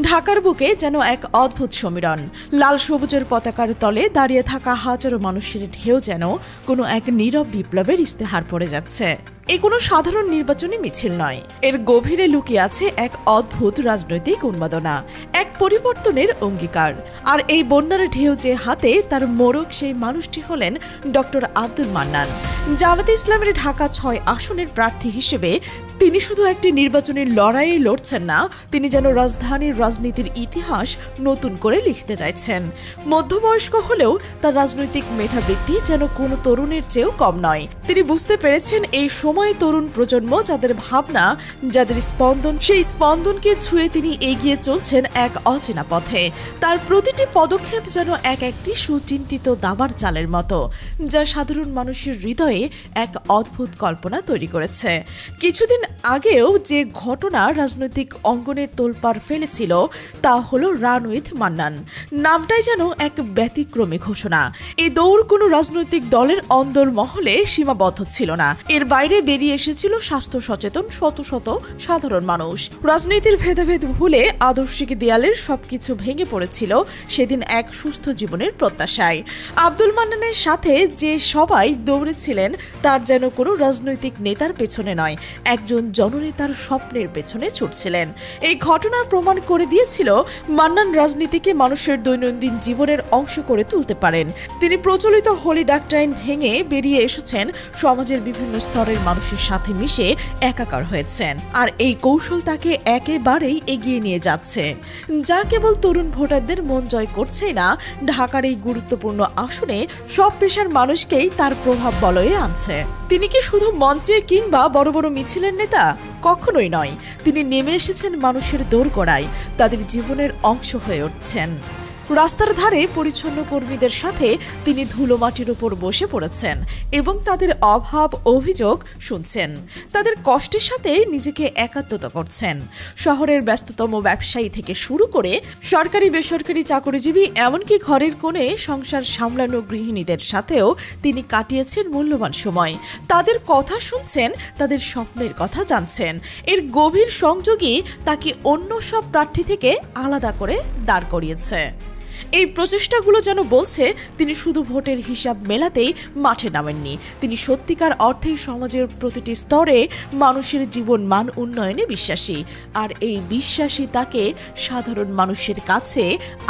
ঢাকার বুকে যেন এক অদ্ভুত সমীরণ। লাল সবুজের পতাকার তলে দাঁড়িয়ে থাকা হাজারো মানুষের ঢেউ যেন কোনো এক নীরব বিপ্লবের ইস্তেহার পড়ে যাচ্ছে। এ কোনো সাধারণ নির্বাচনী মিছিল নয়, এর গভীরে লুকিয়ে আছে এক অদ্ভুত রাজনৈতিক উন্মাদনা, এক পরিবর্তনের অঙ্গীকার। আর এই বন্যার ঢেউ যে হাতে, তার মোড়ক সেই মানুষটি হলেন ডক্টর আব্দুল মান্নান। জামায়াতে ইসলামের ঢাকা ৬ আসনের প্রার্থী হিসেবে তিনি শুধু একটি নির্বাচনী লড়াইয়ে লড়ছেন না, তিনি যেন রাজধানীর রাজনীতির ইতিহাস নতুন করে লিখতে চাইছেন। মধ্যবয়স্ক হলেও তার রাজনৈতিক মেধাবৃত্তি যেন কোনো তরুণের চেয়েও কম নয়। তিনি বুঝতে পেরেছেন এই সময়ে তরুণ প্রজন্ম, যাদের ভাবনা, যাদের স্পন্দন, সেই স্পন্দনকে ছুঁয়ে তিনি এগিয়ে চলছেন এক অচেনা পথে। তার প্রতিটি পদক্ষেপ যেন এক একটি সুচিন্তিত দাবার চালের মতো, যা সাধারণ মানুষের হৃদয়ে এক অদ্ভুত কল্পনা তৈরি করেছে। কিছুদিন আগেও যে ঘটনা রাজনৈতিক অঙ্গনে তোলপাড় ফেলেছিল তা হলো রান উইথ মান্নান। নামটাই যেন এক ব্যতিক্রমী ঘোষণা। এই দৌড় কোনো রাজনৈতিক দলের অন্দর মহলে সীমাবদ্ধ ছিল না, এর বাইরে বেরিয়ে এসেছিল স্বাস্থ্য সচেতন শত শত সাধারণ মানুষ। রাজনীতির ভেদাভেদ ভুলে আদর্শিক দেয়ালের সবকিছু ভেঙে পড়েছিল সেদিন এক সুস্থ জীবনের প্রত্যাশায়। আব্দুল মান্নানের সাথে যে সবাই দৌড়েছিলেন তার যেন কোনো রাজনৈতিক নেতার পেছনে নয়, একজন জননেতার স্বপ্নের পেছনে ছুটছিলেন। এই ঘটনা প্রমাণ করে দিয়েছিল মান্নান রাজনীতিকে মানুষের দৈনন্দিন জীবনের অংশ করে তুলতে পারেন। তিনি প্রচলিত হোলি ডাকটাইন ভেঙে বেরিয়ে এসেছেন, সমাজের বিভিন্ন স্তরের মানুষের সাথে মিশে একাকার হয়েছেন। আর এই কৌশল তাকে একেবারেই এগিয়ে নিয়ে যাচ্ছে, যা কেবল তরুণ ভোটারদের মন জয় করছেই না, ঢাকার এই গুরুত্বপূর্ণ আসনে সব পেশার মানুষকেই তার প্রভাব বলয়ে আনছে। তিনি কি শুধু মঞ্চে কিংবা বড় বড় মিছিলের নেতা? কখনোই নয়। তিনি নেমে এসেছেন মানুষের দোরগোড়ায়, তাদের জীবনের অংশ হয়ে উঠছেন। রাস্তার ধারে পরিচ্ছন্ন কর্মীদের সাথে তিনি ধুলো মাটির উপর বসে পড়েছেন এবং তাদের অভাব অভিযোগ শুনছেন, তাদের কষ্টের সাথে নিজেকে একাত্মতা করছেন। শহরের ব্যস্ততম ব্যবসায়ী থেকে শুরু করে সরকারি বেসরকারি চাকরিজীবী, এমনকি ঘরের কোণে সংসার সামলানো গৃহিণীদের সাথেও তিনি কাটিয়েছেন মূল্যবান সময়। তাদের কথা শুনছেন, তাদের স্বপ্নের কথা জানছেন। এর গভীর সংযোগই তাকে অন্য সব প্রার্থী থেকে আলাদা করে দাঁড় করিয়েছে। এই প্রচেষ্টাগুলো যেন বলছে তিনি শুধু ভোটের হিসাব মেলাতেই মাঠে নামেননি, তিনি সত্যিকার অর্থেই সমাজের প্রতিটি স্তরে মানুষের জীবন মান উন্নয়নে বিশ্বাসী। আর এই বিশ্বাসী তাকে সাধারণ মানুষের কাছে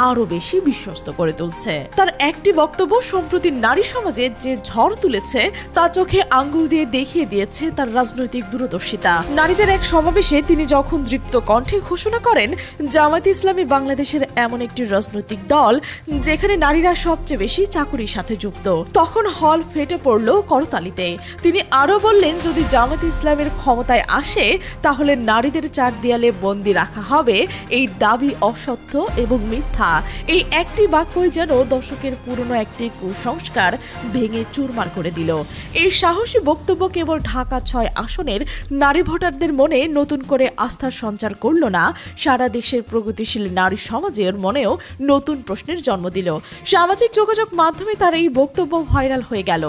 আরো বেশি বিশ্বস্ত করে তুলছে। তার একটি বক্তব্য সম্প্রতি নারী সমাজে যে ঝড় তুলেছে তা চোখে আঙ্গুল দিয়ে দেখিয়ে দিয়েছে তার রাজনৈতিক দূরদর্শিতা। নারীদের এক সমাবেশে তিনি যখন দৃপ্ত কণ্ঠে ঘোষণা করেন জামায়াতে ইসলামী বাংলাদেশের এমন একটি রাজনৈতিক দল যেখানে নারীরা সবচেয়ে বেশি চাকুরির সাথে যুক্ত, তখন হল ফেটে পড়ল করতালিতে। তিনি আরো বললেন, যদি জামায়াতে ইসলামের ক্ষমতায় আসে তাহলে নারীদের চার দেয়ালে বন্দী রাখা হবে। এই দাবি অসত্য এবং মিথ্যা। এই একটি বাক্যই যেন দশকের পুরনো একটি কুসংস্কার ভেঙে চুরমার করে দিল। এই সাহসী বক্তব্য কেবল ঢাকা ৬ আসনের নারী ভোটারদের মনে নতুন করে আস্থার সঞ্চার করল না, সারা দেশের প্রগতিশীল নারী সমাজের মনেও নতুন প্রশ্নের জন্ম দিল। সামাজিক যোগাযোগ মাধ্যমে তার এই বক্তব্য ভাইরাল হয়ে গেল,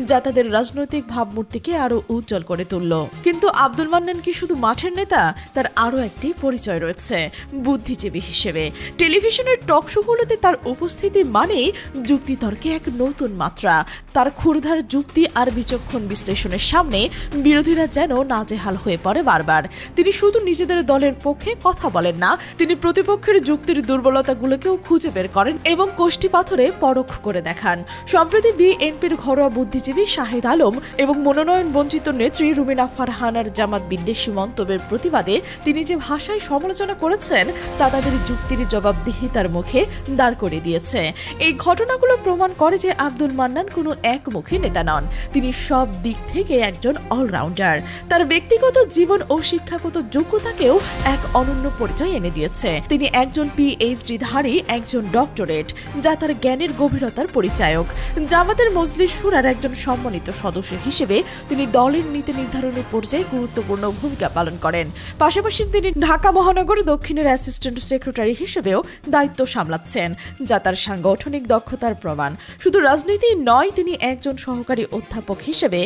যা তাদের রাজনৈতিক ভাবমূর্তিকে আরো উজ্জ্বল করে তুলল। কিন্তু আব্দুল মান্নান কি শুধু মাঠের নেতা? তার আরো একটি পরিচয় রয়েছে, বুদ্ধিজীবী হিসেবে। টেলিভিশনের টক শোগুলোতে তার উপস্থিতি মানেই যুক্তিতর্কে এক নতুন মাত্রা। তার ক্ষুরধার যুক্তি আর বিচক্ষণ বিশ্লেষণের সামনে বিরোধীরা যেন নাজেহাল হয়ে পড়ে বারবার। তিনি শুধু নিজেদের দলের পক্ষে কথা বলেন না, তিনি প্রতিপক্ষের যুক্তির দুর্বলতাগুলোকেও খুঁজে বের করেন এবং কোষ্ঠী পাথরে পরখ করে দেখান। সম্প্রতি বিএনপির ঘরোয়া বুদ্ধিজীবী শাহেদ আলম এবং মনোনয়ন বঞ্চিত নেত্রী রুমিনা ফারহানার জামাত বিদ্বেষী মন্তব্যের প্রতিবাদে তিনি যে ভাষায় সমালোচনা করেছেন তা তাদের যুক্তির জবাবদিহিতার মুখে দাঁড় করে দিয়েছে। এই ঘটনাগুলো প্রমাণ করে যে আব্দুল মান্নান কোনো একমুখী নেতা নন, তিনি সব দিক থেকে একজন অলরাউন্ডার। তার ব্যক্তিগত জীবন ও শিক্ষাগত যোগ্যতাকেও এক অনন্য পরিচয় এনে দিয়েছে। তিনি একজন পিএইচডি ধারী, একজন ডক্টর, ডক্টরেট, যা তার জ্ঞানের গভীরতার পরিচায়ক। জামাতের মজলিস শুরার একজন সম্মানিত সদস্য হিসেবে তিনি দলের নীতি নির্ধারণের পর্যায়ে গুরুত্বপূর্ণ ভূমিকা পালন করেন। পাশাপাশি তিনি ঢাকা মহানগর দক্ষিণের অ্যাসিস্ট্যান্ট সেক্রেটারি হিসেবেও দায়িত্ব সামলাচ্ছেন, যা তার সাংগঠনিক দক্ষতার প্রমাণ। শুধু রাজনীতি নয়, তিনি একজন সহকারী অধ্যাপক হিসেবে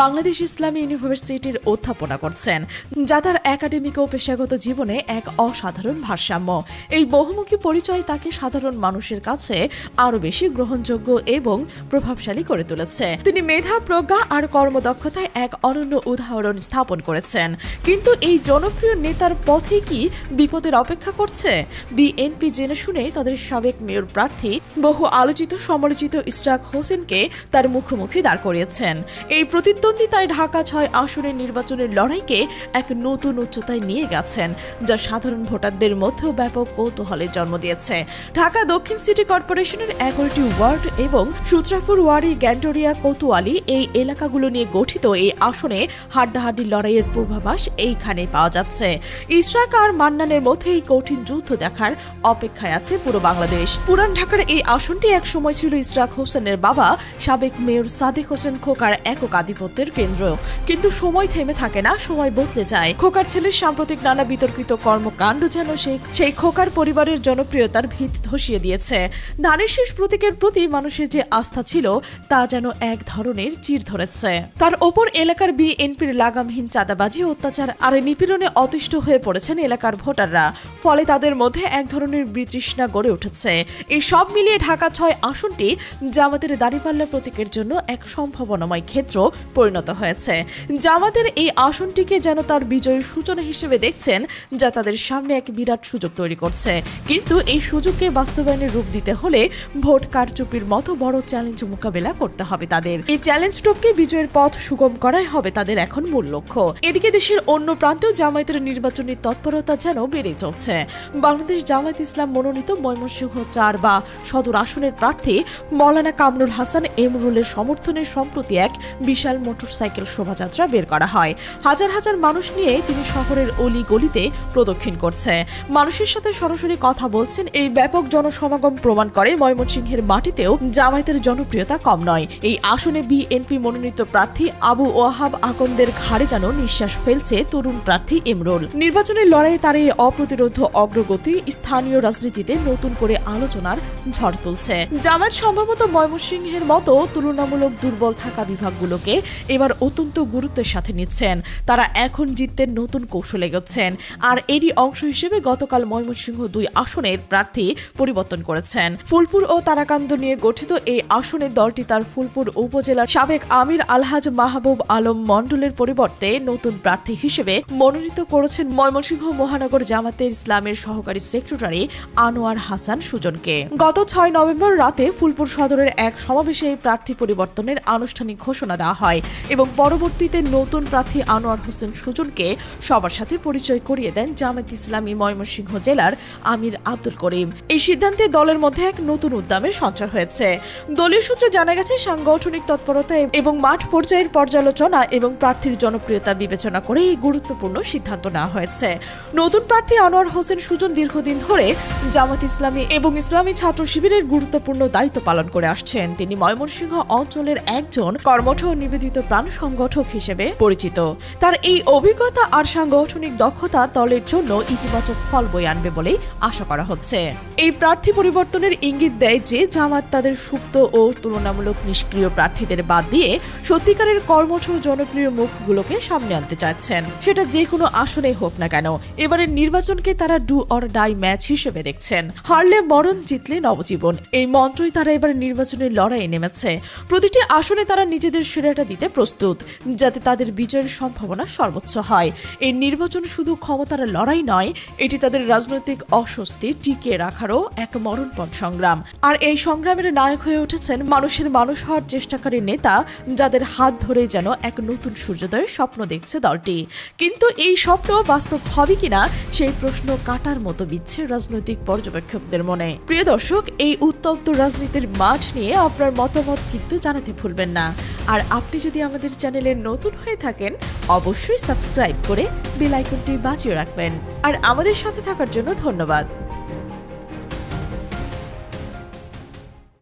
বাংলাদেশ ইসলামী ইউনিভার্সিটির অধ্যাপনা করছেন, যা তার একাডেমিক ও পেশাগত জীবনে এক অসাধারণ ভারসাম্য। এই বহুমুখী পরিচয় তাকে সাধারণ মানুষের কাছে আরও বেশি গ্রহণযোগ্য এবং প্রভাবশালী করে তুলেছে। তিনি মেধা, প্রজ্ঞা আর কর্মদক্ষতায় এক অনন্য উদাহরণ স্থাপন করেছেন। কিন্তু এই জনপ্রিয় নেতার পথে কি বিপদের অপেক্ষা করছে? বিএনপি জেনে শুনে তাদের সাবেক মেয়র প্রার্থী বহু আলোচিত সমালোচিত ইশরাক হোসেনকে তার মুখোমুখি দাঁড় করিয়েছেন। এই প্রতিদ্বন্দ্বিতায় ঢাকা ৬ আসনের নির্বাচনের লড়াইকে এক নতুন উচ্চতায় নিয়ে গেছেন, যা সাধারণ ভোটারদের মধ্যেও ব্যাপক কৌতূহলের জন্ম দিয়েছে। ঢাকা দক্ষিণ সিটি কর্পোরেশনের ১১টি ওয়ার্ড এবং সূত্রাপুর, ওয়ারি, গ্যান্ডরিয়া, কোতোয়ালি এই এলাকাগুলো নিয়ে গঠিত এই আসনে হাড্ডাহাড্ডি লড়াইয়ের পূর্বাভাস এইখানে পাওয়া যাচ্ছে। ইশরাক আর মান্নানের মধ্যে এই কঠিন যুদ্ধ দেখার অপেক্ষায় আছে পুরো বাংলাদেশ। পুরান ঢাকার এই আসনটি এক সময় ছিল ইশরাক হোসেনের বাবা সাবেক মেয়র সাদেক হোসেন খোকার একক আধিপত্যের কেন্দ্র। কিন্তু সময় থেমে থাকে না, সময় বদলে যায়। খোকার ছেলের সাম্প্রতিক নানা বিতর্কিত কর্মকাণ্ড যেন সেই খোকার পরিবারের জনপ্রিয়তার ভিত ধসিয়ে দিয়েছে। ধানের শীষ প্রতীকের প্রতি মানুষের যে আস্থা ছিল তা যেন এক ধরনের চির ধরেছে। তার ওপর এলাকার বিএনপির লাগামহীন চাঁদাবাজি, অত্যাচার আর নিপীড়নে অতিষ্ঠ হয়ে পড়েছেন এলাকার ভোটাররা। ফলে তাদের মধ্যে এক ধরনের বিতৃষ্ণা গড়ে উঠেছে। এই সব মিলিয়ে ঢাকা ৬ আসনটি জামাতের দাঁড়িপাল্লা প্রতীকের জন্য এক সম্ভাবনাময় ক্ষেত্র পরিণত হয়েছে। জামাতের এই আসনটিকে যেন তার বিজয়ের সূচনা হিসেবে দেখছেন, যা তাদের সামনে এক বিরাট সুযোগ তৈরি করছে। কিন্তু এই সুযোগকে বাস্তবায়নের রূপ দিতে হলে ভোট কারচুপির মতো বড় চ্যালেঞ্জ মোকাবেলা করতে হবে তাদের। এই চ্যালেঞ্জটপকে বিজয়ের পথ সুগম করাই হবে তাদের এখন মূল লক্ষ্য। এদিকে দেশের অন্য প্রান্তেও জামায়াতের নির্বাচনী তৎপরতা যেন বেড়ে চলছে। বাংলাদেশ জামায়াত ইসলাম মনোনীত ময়মনসিংহ ৪ বা সদর আসনের প্রার্থী মৌলানা কামরুল হাসান এমরুলের সমর্থনে সম্প্রতি এক বিশাল মোটরসাইকেল শোভাযাত্রা বের করা হয়। হাজার হাজার মানুষ নিয়ে তিনি শহরের অলি গলিতে প্রদক্ষিণ করছে, মানুষের সাথে সরাসরি কথা বলছেন। এই ব্যাপক জনসমাগম প্রমাণ করে ময়মনসিংহের মাটিতেও জামায়াতের জনপ্রিয়তা কম নয়। এই আসনে বিএনপি মনোনীত প্রার্থী আবু ওয়াহাব আকন্দের ঘাড়ে যেন নিঃশ্বাস ফেলছে তরুণ প্রার্থী এমরুল। নির্বাচনের লড়াইয়ে তার এই অপ্রতিরোধ অগ্রগতি স্থানীয় রাজনীতিতে নতুন করে আলোচনার ঝড় তুলছে। জামায়াত সম্ভবত ময়মনসিংহের মতো তুলনামূলক দুর্বল থাকা বিভাগগুলোকে এবার অত্যন্ত গুরুত্বের সাথে নিচ্ছেন। তারা এখন জিততে নতুন কৌশল এগোচ্ছেন। আর এরই অংশ হিসেবে গতকাল ময়মনসিংহ ২ আসনের প্রার্থী পরিবর্তন করেছেন। ফুলপুর ও তারাকান্দ নিয়ে গঠিত এই আসনে দলটি তার ফুলপুর উপজেলার সাবেক আমির আলহাজ মাহবুব আলম মণ্ডলের পরিবর্তে নতুন প্রার্থী হিসেবে মনোনীত করেছেন ময়মনসিংহ মহানগর জামাতে ইসলামের সহকারী সেক্রেটারি আনোয়ার হাসান সুজনকে। গত ৬ নভেম্বর রাতে ফুলপুর সদরের এক সমাবেশে প্রার্থী পরিবর্তনের আনুষ্ঠানিক ঘোষণা দেওয়া হয় এবং পরবর্তীতে নতুন প্রার্থী আনোয়ার হোসেন সুজনকে সবার সাথে পরিচয় করিয়ে দেন জামায়াত ইসলামী ময়মনসিংহ জেলার আমির আব্দুল করিম। এই সিদ্ধান্তে দলের মধ্যে এক নতুন উদ্যমের সঞ্চার হয়েছে। দলীয় সূত্রে জানা গেছে, সাংগঠনিক তৎপরতা এবং মাঠ পর্যায়ের পর্যালোচনা এবং প্রার্থীর জনপ্রিয়তা বিবেচনা করে এই গুরুত্বপূর্ণ সিদ্ধান্ত নেওয়া হয়েছে। নতুন প্রার্থী আনোয়ার হোসেন সুজন দীর্ঘদিন ধরে জামায়াত ইসলামী এবং ইসলামী ছাত্র শিবিরের গুরুত্বপূর্ণ দায়িত্ব পালন করে আসছেন। তিনি ময়মনসিংহ অঞ্চলের একজন কর্মঠ ও নিবেদিত প্রাণ সংগঠক হিসেবে পরিচিত। তার এই অভিজ্ঞতা আর সাংগঠনিক দক্ষতা দলের জন্য ইতিবাচক ফল বয়ে আনবে বলেই আশা করা হচ্ছে। এই প্রার্থী পরিবর্তনের ইঙ্গিত দেয় যে জামায়াত তাদের সুপ্ত ও তুলনামূলক নিষ্ক্রিয় প্রার্থীদের বাদ দিয়ে সত্যিকারের কর্মঠ জনপ্রিয় মুখগুলোকে সামনে আনতে চাচ্ছেন, সেটা যে কোনো আসনে হোক না কেন। এবারের নির্বাচনকে তারা ডু অর ডাই ম্যাচ হিসেবে দেখছেন। হারলে মরণ, জিতলে নবজীবন, এই মন্ত্রই তারা এবার নির্বাচনের লড়াইয়ে নেমেছে। প্রতিটি আসনে তারা নিজেদের সেরাটা দিতে প্রস্তুত, যাতে তাদের বিজয়ের সম্ভাবনা সর্বোচ্চ হয়। এই নির্বাচন শুধু ক্ষমতার লড়াই নয়, এটি তাদের রাজনৈতিক অস্বস্তি টিকিয়ে রাখারও এক মরণপণ সংগ্রাম। আর এই সংগ্রামের নায়ক হয়ে উঠেছেন মানুষের মানুষ হওয়ার চেষ্টাকারী নেতা, যাদের হাত ধরে যেন এক নতুন সূর্যোদয়ের স্বপ্ন দেখছে দলটি। কিন্তু এই স্বপ্ন বাস্তব হবে কিনা সেই প্রশ্ন কাটার মতো বিচ্ছে রাজনৈতিক পর্যবেক্ষকদের মনে। প্রিয় দর্শক, এই উত্তপ্ত রাজনীতির মাঠ নিয়ে আপনার মতামত কিন্তু জানাতে ভুলবেন না। আর আপনি যদি আমাদের চ্যানেলে নতুন হয়ে থাকেন, অবশ্যই সাবস্ক্রাইব করে বেল আইকনটি বাজিয়ে রাখবেন। আর আমাদের সাথে থাকার জন্য ধন্যবাদ।